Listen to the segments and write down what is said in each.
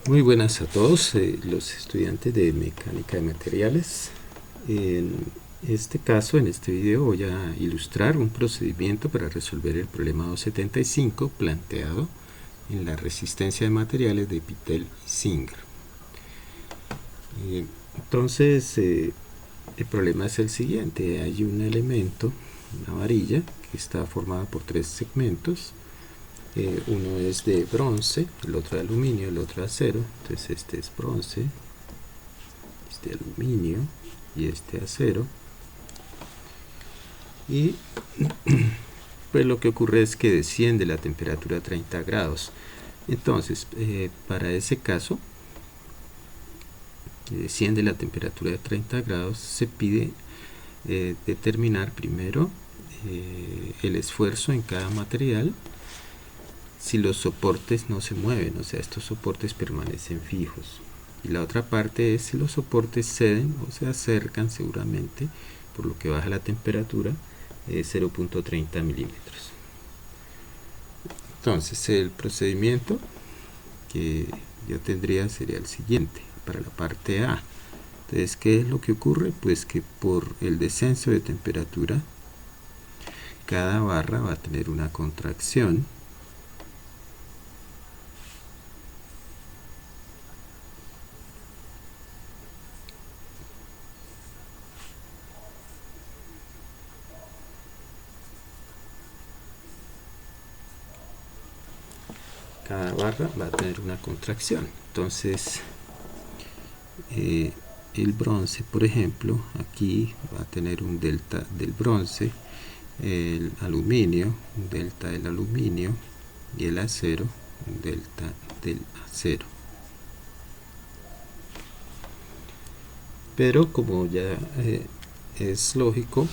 Muy buenas a todos los estudiantes de mecánica de materiales. En este caso, en este video voy a ilustrar un procedimiento para resolver el problema 275 planteado en la resistencia de materiales de Pytel y Singer. Entonces, el problema es el siguiente: hay un elemento, una varilla, que está formada por tres segmentos. Uno es de bronce, el otro de aluminio, el otro de acero. Entonces este es bronce, este aluminio y este acero. Y pues lo que ocurre es que desciende la temperatura a 30 grados. Entonces, para ese caso, que desciende la temperatura de 30 grados, se pide determinar primero el esfuerzo en cada material si los soportes no se mueven, o sea, estos soportes permanecen fijos. Y la otra parte es si los soportes ceden o se acercan seguramente, por lo que baja la temperatura 0.30 milímetros. Entonces el procedimiento que yo tendría sería el siguiente para la parte A. Entonces, ¿qué es lo que ocurre? Pues que por el descenso de temperatura, cada barra va a tener una contracción. Cada barra va a tener una contracción. Entonces, el bronce, por ejemplo, aquí va a tener un delta del bronce, el aluminio, un delta del aluminio, y el acero, un delta del acero. Pero como ya es lógico,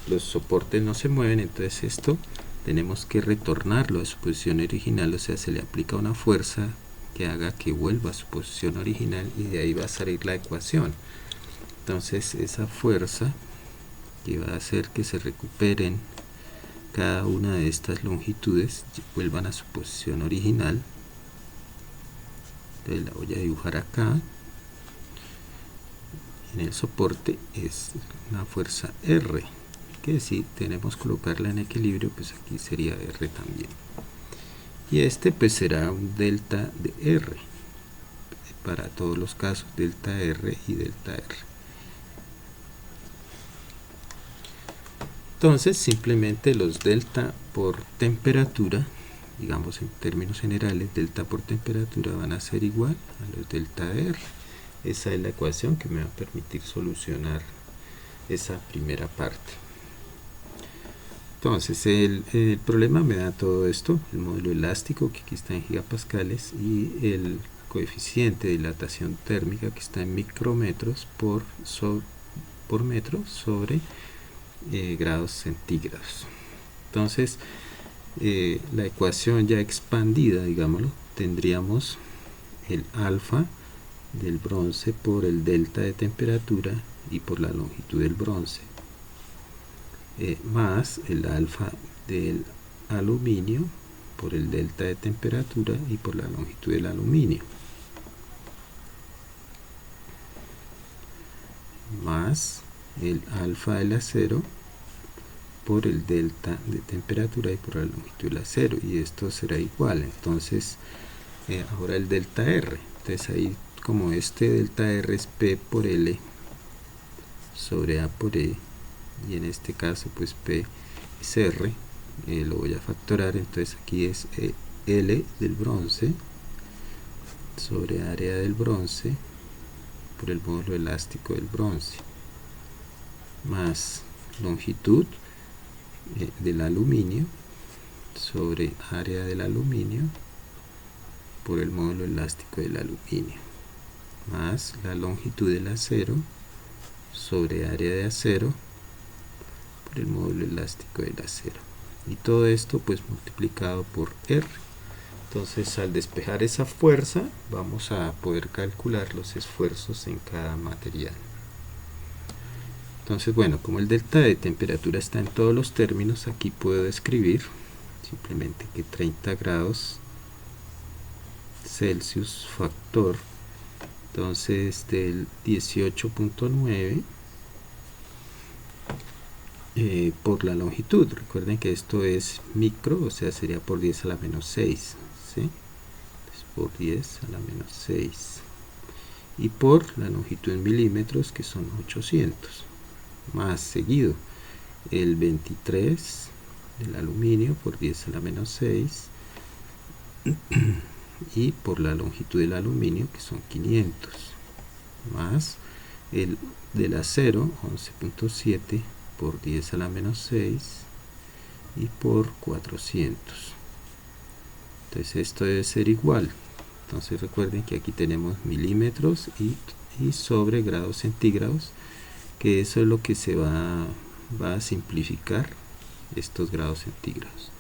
los soportes no se mueven, entonces esto tenemos que retornarlo a su posición original, o sea, se le aplica una fuerza que haga que vuelva a su posición original y de ahí va a salir la ecuación. Entonces esa fuerza que va a hacer que se recuperen cada una de estas longitudes, vuelvan a su posición original. Entonces la voy a dibujar acá. En el soporte es una fuerza R, que si tenemos que colocarla en equilibrio, pues aquí sería R también. Y este pues será un delta de R, para todos los casos, delta R y delta R. Entonces simplemente los delta por temperatura, digamos en términos generales, delta por temperatura van a ser igual a los delta de R. Esa es la ecuación que me va a permitir solucionar esa primera parte. Entonces el problema me da todo esto: el módulo elástico, que aquí está en gigapascales, y el coeficiente de dilatación térmica, que está en micrometros por metro sobre grados centígrados. Entonces la ecuación ya expandida, digámoslo, tendríamos el alfa del bronce por el delta de temperatura y por la longitud del bronce, más el alfa del aluminio por el delta de temperatura y por la longitud del aluminio, más el alfa del acero por el delta de temperatura y por la longitud del acero, y esto será igual. Entonces ahora el delta R, entonces ahí, como este delta R es P por L sobre A por E, y en este caso pues P es R, lo voy a factorar. Entonces aquí es L del bronce sobre área del bronce por el módulo elástico del bronce, más longitud del aluminio sobre área del aluminio por el módulo elástico del aluminio, más la longitud del acero sobre área de acero por el módulo elástico del acero, y todo esto pues multiplicado por R. Entonces, al despejar esa fuerza, vamos a poder calcular los esfuerzos en cada material. Entonces, bueno, como el delta de temperatura está en todos los términos, aquí puedo escribir simplemente que 30 grados Celsius factor, entonces del 18.9 por la longitud. Recuerden que esto es micro, o sea sería por 10 a la menos 6, ¿sí? Entonces, por 10 a la menos 6, y por la longitud en milímetros, que son 800, más seguido el 23 del aluminio por 10 a la menos 6, y por la longitud del aluminio, que son 500, más el del acero 11.7 por 10 a la menos 6 y por 400. Entonces esto debe ser igual. Entonces recuerden que aquí tenemos milímetros y sobre grados centígrados, que eso es lo que se va a simplificar estos grados centígrados.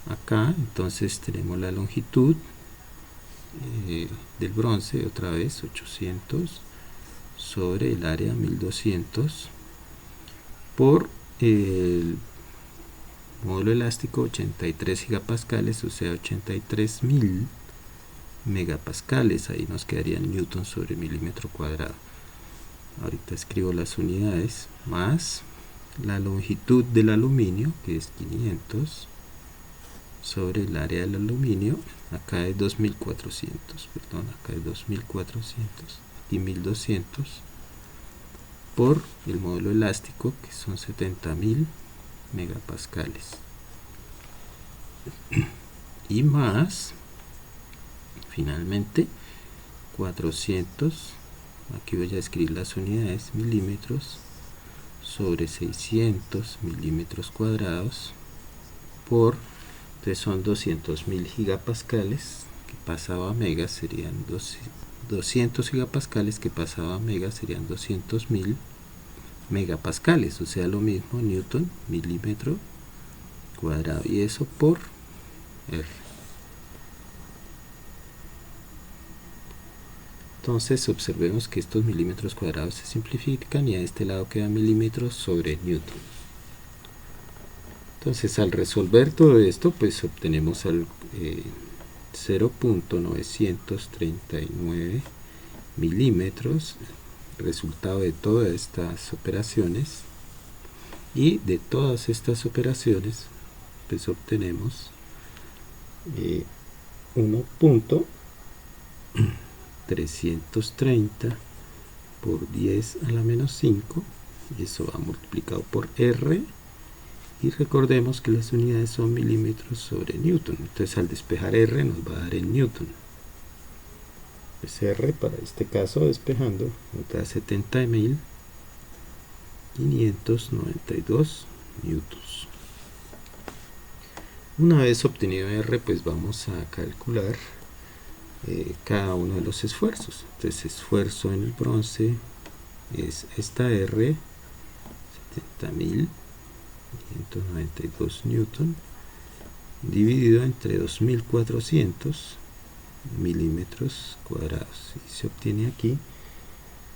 Acá entonces tenemos la longitud del bronce, otra vez 800 sobre el área 1200 por el módulo elástico 83 gigapascales, o sea 83.000 megapascales. Ahí nos quedarían newton sobre milímetro cuadrado. Ahorita escribo las unidades, más la longitud del aluminio, que es 500 sobre el área del aluminio, acá es 2400, perdón, acá es 2400 y 1200 por el módulo elástico, que son 70.000 megapascales, y más finalmente 400, aquí voy a escribir las unidades, milímetros sobre 600 milímetros cuadrados por, entonces son 200.000 gigapascales, que pasado a megas serían 200 gigapascales, que pasado a megas serían 200.000 megapascales, o sea lo mismo, newton milímetro cuadrado, y eso por R. Entonces observemos que estos milímetros cuadrados se simplifican y a este lado quedan milímetros sobre newton. Entonces al resolver todo esto, pues obtenemos al 0.939 milímetros, resultado de todas estas operaciones, y de todas estas operaciones pues obtenemos 1.330 por 10 a la menos 5, y eso va multiplicado por R, y recordemos que las unidades son milímetros sobre newton. Entonces al despejar R nos va a dar el newton. Pues R para este caso despejando nos da 70.592 newtons. Una vez obtenido R, pues vamos a calcular cada uno de los esfuerzos. Entonces esfuerzo en el bronce es esta R, 70.592 newton, dividido entre 2400 milímetros cuadrados, y se obtiene aquí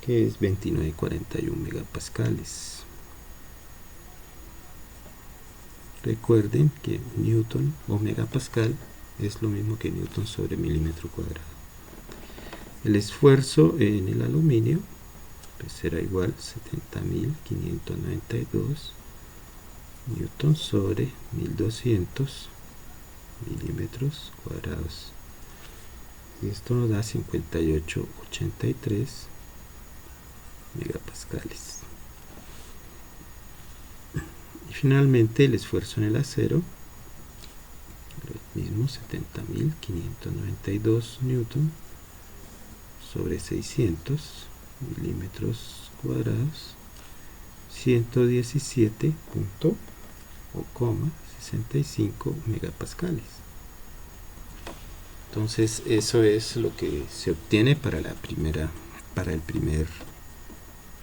que es 29,41 megapascales. Recuerden que newton o megapascal es lo mismo que newton sobre milímetro cuadrado. El esfuerzo en el aluminio pues será igual 70.592 newton sobre 1200 milímetros cuadrados, y esto nos da 58,83 megapascales. Y finalmente el esfuerzo en el acero, lo mismo, 70.592 newton sobre 600 milímetros cuadrados, 117,65 megapascales. Entonces eso es lo que se obtiene para el primer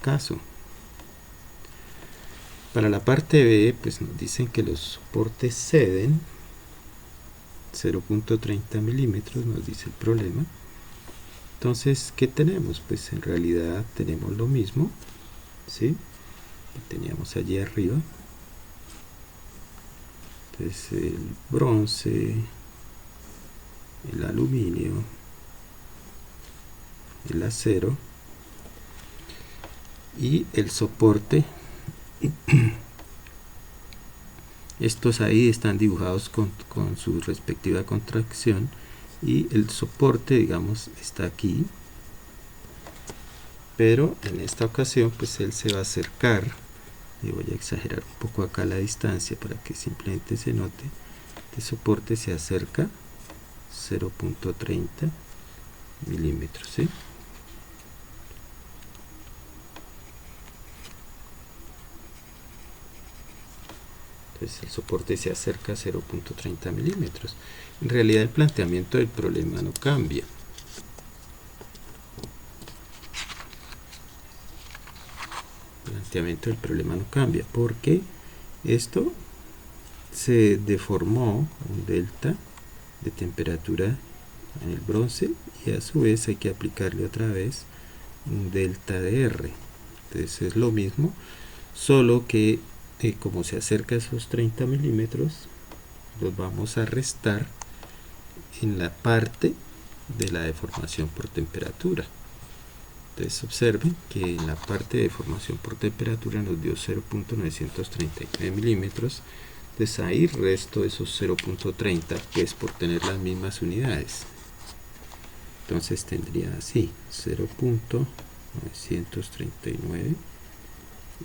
caso. Para la parte B, pues nos dicen que los soportes ceden 0.30 milímetros, nos dice el problema. Entonces, ¿qué tenemos? Pues en realidad tenemos lo mismo, ¿sí?, que teníamos allí arriba. Entonces el bronce, el aluminio el acero, y el soporte. Estos ahí están dibujados con su respectiva contracción, y el soporte, digamos, está aquí, pero en esta ocasión pues él se va a acercar, y voy a exagerar un poco acá la distancia para que simplemente se note. El soporte se acerca 0.30 milímetros, ¿sí? Entonces el soporte se acerca a 0.30 milímetros. En realidad el planteamiento del problema no cambia. El planteamiento del problema no cambia porque esto se deformó un delta de temperatura en el bronce, y a su vez hay que aplicarle otra vez un delta de R. Entonces es lo mismo, solo que como se acerca a esos 30 milímetros, los vamos a restar en la parte de la deformación por temperatura. Entonces observen que en la parte de deformación por temperatura nos dio 0.939 milímetros. Entonces ahí resto esos 0.30, pues por tener las mismas unidades. Entonces tendría así 0.939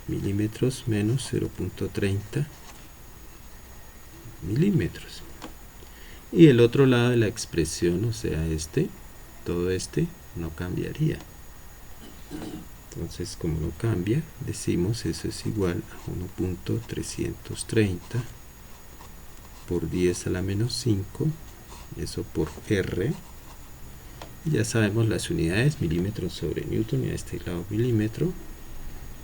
milímetros menos 0.30 milímetros. Y el otro lado de la expresión, o sea, todo no cambiaría. Entonces, como no cambia, decimos eso es igual a 1.330 por 10 a la menos 5, eso por R. Ya sabemos las unidades, milímetros sobre newton, y a este lado milímetro.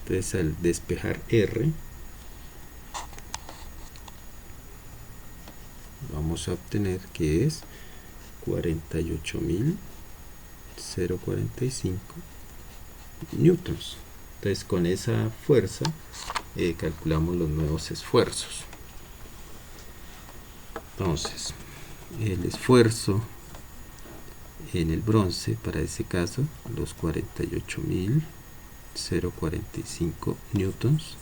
Entonces al despejar R, vamos a obtener que es 48.045 newtons. Entonces con esa fuerza calculamos los nuevos esfuerzos. Entonces el esfuerzo en el bronce, para ese caso, los 48.045 newtons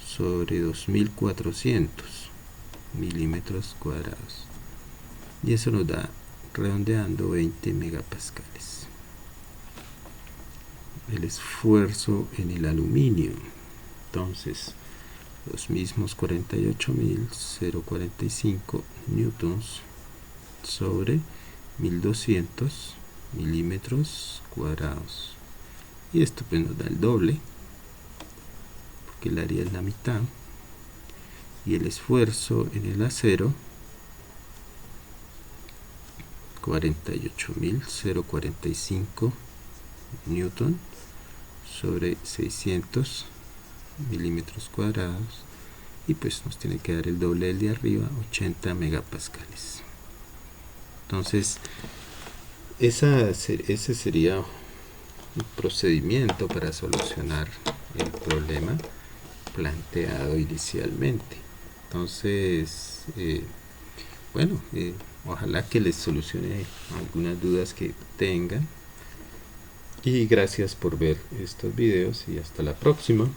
sobre 2.400 milímetros cuadrados, y eso nos da, redondeando, 20 megapascales. El esfuerzo en el aluminio, entonces los mismos 48.045 newtons sobre 1200 milímetros cuadrados, y esto pues nos da el doble porque el área es la mitad. Y el esfuerzo en el acero, 48.045 newton sobre 600 milímetros cuadrados, y pues nos tiene que dar el doble del de arriba, 80 megapascales. Entonces ese sería un procedimiento para solucionar el problema planteado inicialmente. Entonces bueno, ojalá que les solucione algunas dudas que tengan, y gracias por ver estos videos, y hasta la próxima.